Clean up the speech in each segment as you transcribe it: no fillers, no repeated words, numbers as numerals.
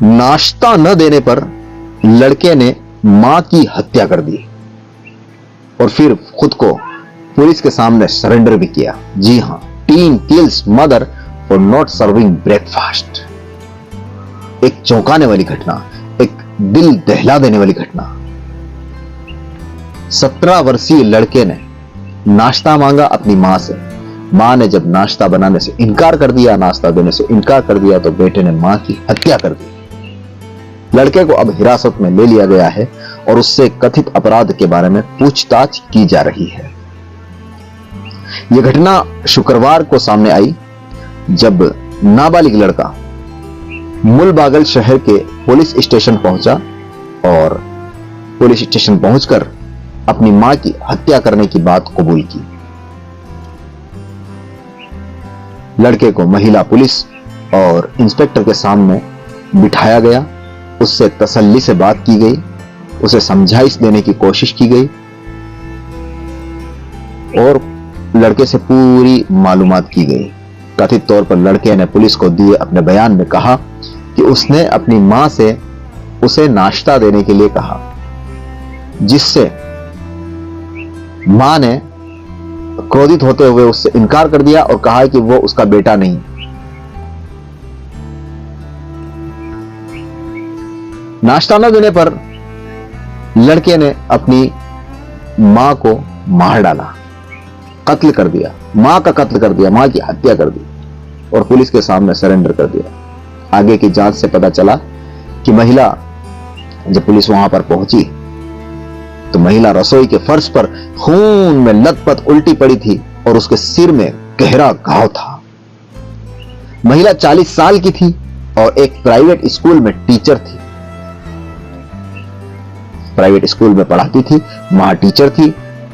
नाश्ता न देने पर लड़के ने मां की हत्या कर दी और फिर खुद को पुलिस के सामने सरेंडर भी किया। जी हां, tin kills mother for not serving breakfast. एक चौंकाने वाली घटना, एक दिल दहला देने वाली घटना। 17 वर्षीय लड़के ने नाश्ता मांगा अपनी मां से। मां ने जब नाश्ता बनाने से इनकार कर दिया, नाश्ता देने से इनकार कर दिया, तो बेटे ने मां की हत्या कर दी। लड़के को अब हिरासत में ले लिया गया है और उससे कथित अपराध के बारे में पूछताछ की जा रही है। यह घटना शुक्रवार को सामने आई जब नाबालिग लड़का मुलबागल शहर के पुलिस स्टेशन पहुंचा और पुलिस स्टेशन पहुंचकर अपनी मां की हत्या करने की बात कबूल की। लड़के को महिला पुलिस और इंस्पेक्टर के सामने बिठाया गया, उससे तसल्ली से बात की गई, उसे समझाइश देने की कोशिश की गई और लड़के से पूरी मालूमात की गई। कथित तौर पर लड़के ने पुलिस को दिए अपने बयान में कहा कि उसने अपनी मां से उसे नाश्ता देने के लिए कहा, जिससे मां ने क्रोधित होते हुए उससे इनकार कर दिया और कहा कि वो उसका बेटा नहीं। नाश्ता न देने पर लड़के ने अपनी मां को मार डाला, कत्ल कर दिया, मां का कत्ल कर दिया, मां की हत्या कर दी और पुलिस के सामने सरेंडर कर दिया। आगे की जांच से पता चला कि महिला जब पुलिस वहां पर पहुंची तो महिला रसोई के फर्श पर खून में लथपथ उल्टी पड़ी थी और उसके सिर में गहरा घाव था। महिला 40 साल की थी और एक प्राइवेट स्कूल में टीचर थी। प्राइवेट स्कूल में पढ़ाती थी, मां टीचर थी।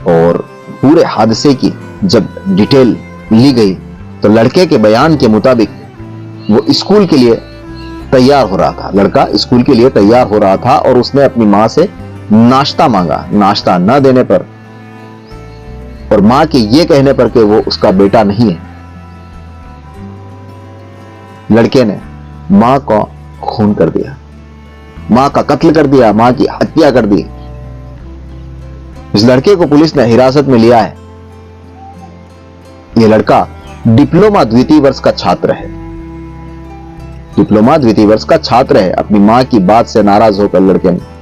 और पूरे हादसे की जब डिटेल ली गई तो लड़के के बयान के मुताबिक वो स्कूल के लिए तैयार हो रहा था। लड़का स्कूल के लिए तैयार हो रहा था और उसने अपनी मां से नाश्ता मांगा। नाश्ता न देने पर और मां के ये कहने पर कि वो उसका बेटा नहीं है, लड़के ने मां को खून कर दिया, मां का कत्ल कर दिया, मां की हत्या कर दी। इस लड़के को पुलिस ने हिरासत में लिया है। यह लड़का डिप्लोमा द्वितीय वर्ष का छात्र है। डिप्लोमा द्वितीय वर्ष का छात्र है। अपनी मां की बात से नाराज होकर लड़के ने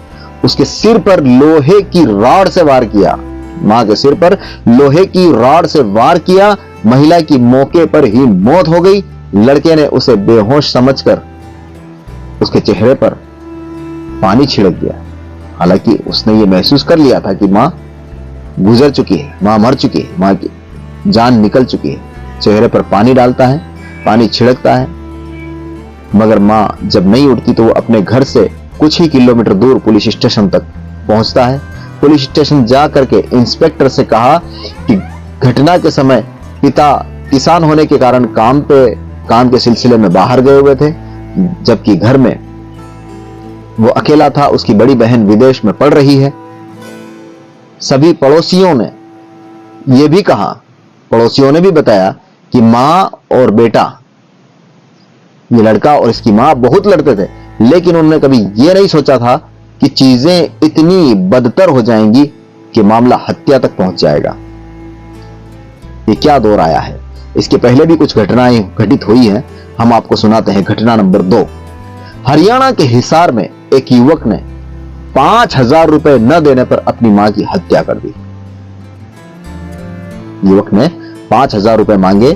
उसके सिर पर लोहे की रॉड से वार किया। मां के सिर पर लोहे की रॉड से वार किया। महिला की मौके पर ही मौत हो गई। लड़के ने उसे बेहोश समझकर उसके चेहरे पर पानी छिड़क दिया। हालांकि उसने यह महसूस कर लिया था कि मां गुजर चुकी है, मां मर चुकी है, मां की जान निकल चुकी है। चेहरे पर पानी डालता है, पानी छिड़कता है, मगर मां जब नहीं उठती तो वो अपने घर से कुछ ही किलोमीटर दूर पुलिस स्टेशन तक पहुंचता है। पुलिस स्टेशन जा करके इंस्पेक्टर से कहा कि घटना के समय पिता किसान होने के कारण काम के सिलसिले में बाहर गए हुए थे, जबकि घर में वो अकेला था। उसकी बड़ी बहन विदेश में पढ़ रही है। सभी पड़ोसियों ने यह भी कहा, पड़ोसियों ने भी बताया कि मां और बेटा, ये लड़का और इसकी मां बहुत लड़ते थे, लेकिन उन्होंने कभी यह नहीं सोचा था कि चीजें इतनी बदतर हो जाएंगी कि मामला हत्या तक पहुंच जाएगा। ये क्या दौर आया है। इसके पहले भी कुछ घटनाएं घटित हुई हैं, हम आपको सुनाते हैं। घटना नंबर 2, हरियाणा के हिसार में एक युवक ने 5,000 रुपए न देने पर अपनी मां की हत्या कर दी। युवक ने 5,000 रुपए मांगे,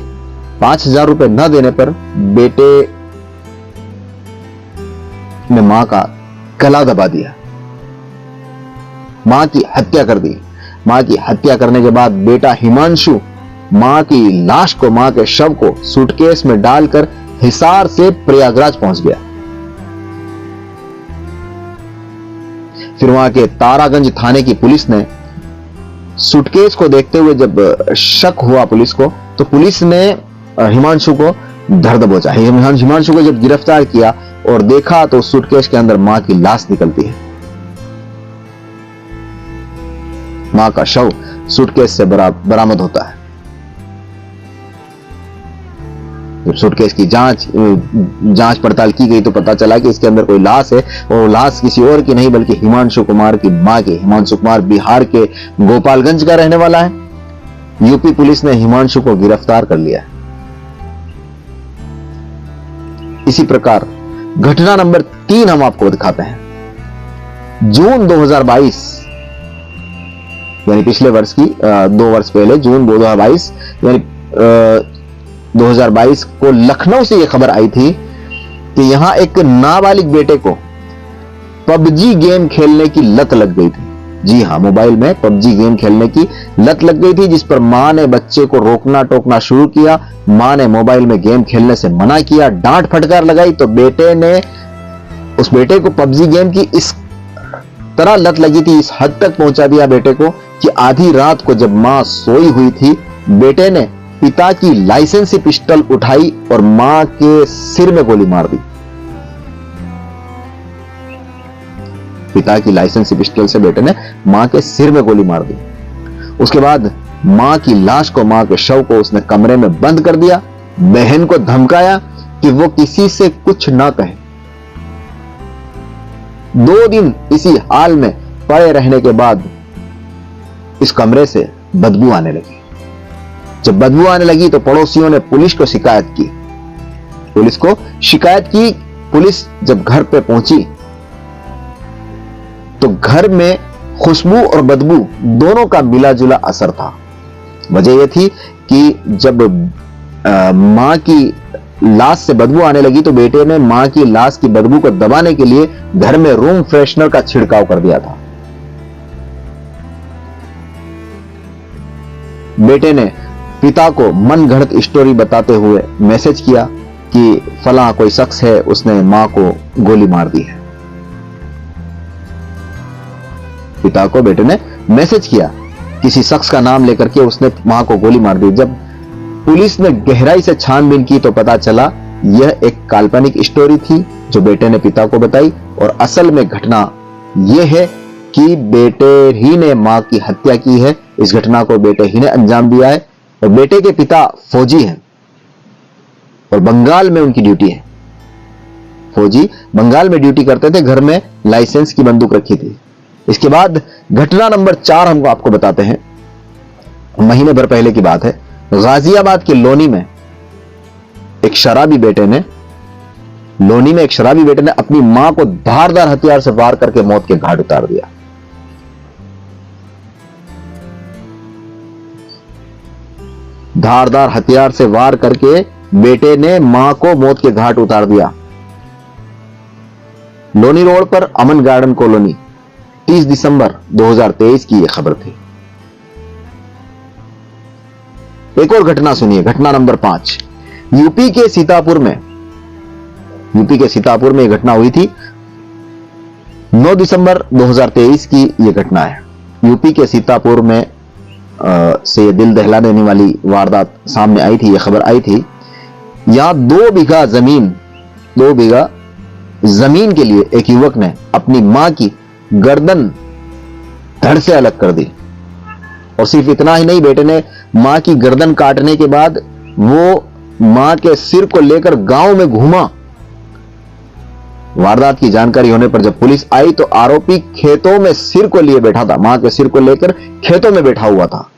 5,000 रुपए न देने पर बेटे ने मां का गला दबा दिया, मां की हत्या कर दी। मां की हत्या करने के बाद बेटा हिमांशु मां की लाश को, मां के शव को सूटकेस में डालकर हिसार से प्रयागराज पहुंच गया। फिर वहां के तारागंज थाने की पुलिस ने सूटकेस को देखते हुए जब शक हुआ पुलिस को, तो पुलिस ने हिमांशु को धर दबोचा। हिमांशु को जब गिरफ्तार किया और देखा तो सूटकेस के अंदर मां की लाश निकलती है। मां का शव सूटकेस से बरामद होता है। जब सूटकेस की जांच पड़ताल की गई तो पता चला कि इसके अंदर कोई लाश है, और लाश किसी और की नहीं बल्कि हिमांशु कुमार की मां की। हिमांशु कुमार बिहार के गोपालगंज का रहने वाला है। यूपी पुलिस ने हिमांशु को गिरफ्तार कर लिया है। इसी प्रकार घटना नंबर 3 हम आपको दिखाते हैं। जून 2022 यानी पिछले वर्ष की 2 वर्ष पहले जून 2022 यानी 2022 को लखनऊ से यह खबर आई थी कि यहां एक नाबालिग बेटे को पबजी गेम खेलने की लत लग गई थी। जी हां, मोबाइल में पबजी गेम खेलने की लत लग गई थी, जिस पर मां ने बच्चे को रोकना टोकना शुरू किया। मां ने मोबाइल में गेम खेलने से मना किया, डांट फटकार लगाई, तो बेटे ने उस बेटे को पबजी गेम की इस तरह लत लगी थी, इस हद तक पहुंचा दिया बेटे को कि आधी रात को जब मां सोई हुई थी, बेटे ने पिता की लाइसेंसी पिस्टल उठाई और मां के सिर में गोली मार दी। पिता की लाइसेंसी पिस्टल से बेटे ने मां के सिर में गोली मार दी। उसके बाद मां की लाश को, मां के शव को उसने कमरे में बंद कर दिया। बहन को धमकाया कि वो किसी से कुछ ना कहे। 2 दिन इसी हाल में पड़े रहने के बाद इस कमरे से बदबू आने लगी। जब बदबू आने लगी तो पड़ोसियों ने पुलिस को शिकायत की। पुलिस जब घर पे पहुंची तो घर में खुशबू और बदबू दोनों का मिला जुला असर था। वजह यह थी कि जब मां की लाश से बदबू आने लगी तो बेटे ने मां की लाश की बदबू को दबाने के लिए घर में रूम फ्रेशनर का छिड़काव कर दिया था। बेटे ने पिता को मनगढ़ंत स्टोरी बताते हुए मैसेज किया कि फलां कोई शख्स है, उसने मां को गोली मार दी है। पिता को बेटे ने मैसेज किया, किसी शख्स का नाम लेकर के उसने मां को गोली मार दी। जब पुलिस ने गहराई से छानबीन की तो पता चला यह एक काल्पनिक स्टोरी थी जो बेटे ने पिता को बताई, और असल में घटना यह है कि बेटे ही ने मां की हत्या की है। इस घटना को बेटे ही ने अंजाम दिया है, और बेटे के पिता फौजी हैं और बंगाल में उनकी ड्यूटी है। फौजी बंगाल में ड्यूटी करते थे, घर में लाइसेंस की बंदूक रखी थी। इसके बाद घटना नंबर 4 हम आपको बताते हैं। महीने भर पहले की बात है, गाजियाबाद के लोनी में एक शराबी बेटे ने अपनी मां को धारदार हथियार से वार करके मौत के घाट उतार दिया। धारदार हथियार से वार करके बेटे ने मां को मौत के घाट उतार दिया। लोनी रोड पर अमन गार्डन कॉलोनी, 30 दिसंबर 2023 की यह खबर थी। एक और घटना सुनिए, घटना नंबर 5। यूपी के सीतापुर में यह घटना हुई थी। 9 दिसंबर 2023 की यह घटना है। यूपी के सीतापुर में से यह दिल दहला देने वाली वारदात सामने आई थी, यह खबर आई थी। यहां 2 बीघा जमीन के लिए एक युवक ने अपनी मां की गर्दन धड़ से अलग कर दी, और सिर्फ इतना ही नहीं, बेटे ने मां की गर्दन काटने के बाद वो मां के सिर को लेकर गांव में घूमा। वारदात की जानकारी होने पर जब पुलिस आई तो आरोपी खेतों में सिर को लिए बैठा था, मां के सिर को लेकर खेतों में बैठा हुआ था।